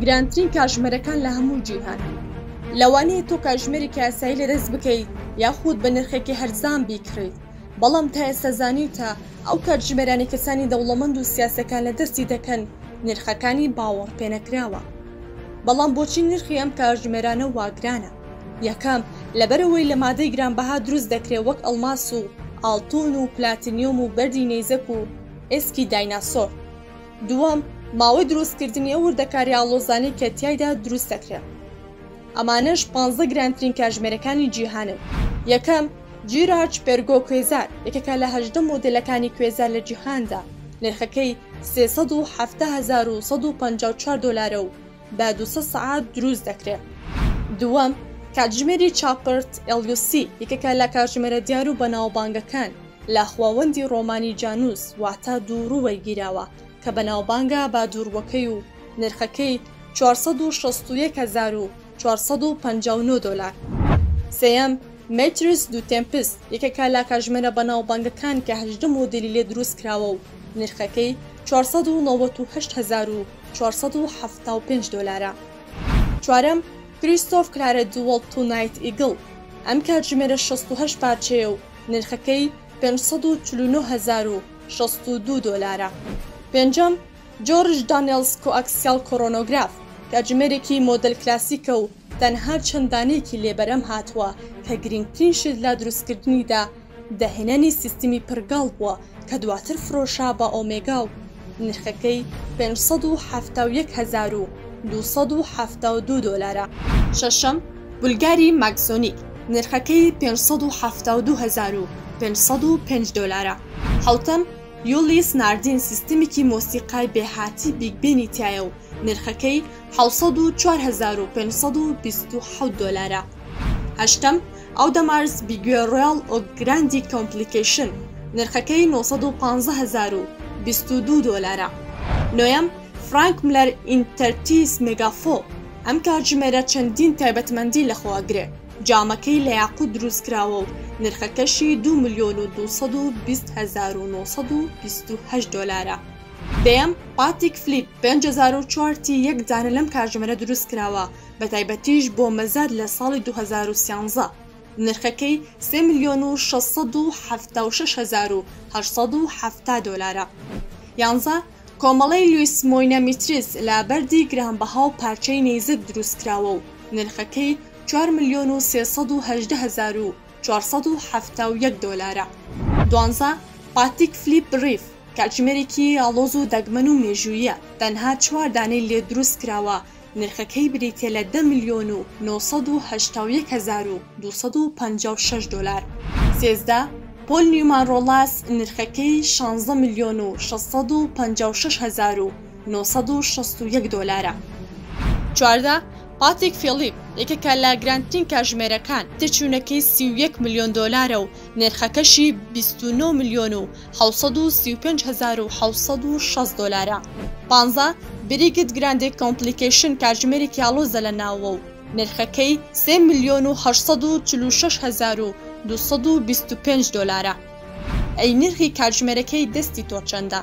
گرانترین کاتژمێرەکان لە هەموو جیهان. لەوانەیە تۆ کاتژمێرێکی ئاسایی لەدەست بکەیت یاخود بە نرخێکی هەرزان بیکڕیت، بەڵام تا ئێستا زانیتە ئەو کاتژمێرانەی کەسانی دەوڵەمەند و سیاسەکان لە دەستی دەکەن نرخەکانی باوەڕ پێنەکراوە. بەڵام بۆچی نرخی ئەم کاتژمێرانە واگرانە؟ یەکەم لەبەرەوەی لە مادەی گرانبەها دروست دەکرێت وەک ئەڵماس و ئاڵتون و پلاتینیۆم و بەردی نەیزەک و ئێسکی دایناسۆر. دووەم ماوەی دروستکردنی ئەو وردەکاری ئاڵۆزانەی کە تیایدا دروست دەکرێت. ئەمانەش 15 گرانترین کاتژمێرەکانی جیهانن. یەکەم جیراج پێرگۆ کوێزار، یەکێکە لە 18 مۆدلەکانی کوێزار لە جیهاندا، نرخەکەی 317,154 دۆلارە و بە 200 سەعات دروست دەکرێت. دووەم کاتژمێری چاپرت ئەلیوسی، یەکێکە لە کاتژمێرە دیار و بەناوبانگەکان لە خواوەندی ڕۆمانی جانوس واتە دووڕووی گیراوە کە بەناوبانگە با دووڕوەکەی و نرخەکەی 461,459 دۆلار. سێەم مەتریس دو تێمپس، یەکێکە لە کاتژمێرە بەناوبانگەکان کە 18 مۆدلی لێ دروست کراوە و نرخەکەی 498,475 دۆلارە. چوارەم کریستۆف کلارە دووەڵ تو نایت ئیگڵ، ئەم کاتژمێرە 68 پارچەیە و نرخەکەی 549,062 دۆلارە. پێنجەم جۆرج دانیێلز کۆئەکسیال کۆرۆنۆگراف، کاتژمێرێکی مۆدل کلاسیکە و تەنها چەندانەیەکی لێبەرەم هاتووە کە گرنگترین شت لە دروستکردنیدا دەهێنانی سیستمی پرگاڵ بووە کە دواتر فرۆشا بە ئۆمێگا و نرخەکەی 570,272 دۆلارە. شەشەم بولگاری ماکسۆنیک، نرخەکەی 572,505 دۆلارە. حوتەم یولیس ناردین، سیستمێکی مۆسیقای بێهاتی بیگبێنی تایە و نرخەکەی 704,527 دۆلارە. هەشتەم ئەودەمارس بیگوێ ڕۆیاڵ ئۆگراندی کۆمپلیکیشن، نرخەکەی 915,022 دۆلارە. نۆیەم فرانک ملەر ئینتەرتیس مێگافۆ، ئەم کاتژمێرە چەندین تایبەتمەندی لەخواگرێ، جامەکەی لە یاقوت دروستکراوە و نرخەکەشی 2,220,928 دۆلارە. دەیەم پاتیک فلیپ، 5004 یەک دانە لەم کاتژمێرە دروست کراوە، بە تایبەتیش بۆ مەزاد لە ساڵی 2013، نرخەکەی 3,676,870 دۆلارە. یانزە کۆمەڵەی لویس مۆینەمیتریس لە بەردی گرانبەها و پارچەی نەیزک دروست کراوە و نرخەکەی 4,300,471 دۆلارە. دوانزە پاتیک فلیپ ریف، کاتژمێرێکی ئاڵۆز و دەگمەن و مێژوویە، تەنها 4 دانەی لێ دروست کراوە، نرخەکەی بریتێ لە 10,981,256 دۆلار. سێزدە پۆل نیومان ڕۆڵاس، نرخەکەی 16,656,961 دۆلارە. چواردە پاتیک فیلیپ، یەکێکە لە گرانترین کاتژمێرەکان، تێچوونەکەی 31 ملیۆن دۆلارە و نرخەکەشی 29,735,760 دۆلارە. پانزە بریگت گراندی کۆمپلیکیشن، کاتژمێرێکی ئاڵۆزە لە ناوە و نرخەکەی 3,846,225 دۆلارە. ئەی نرخی کاتژمێرەکەی دەستی تۆ چەندە؟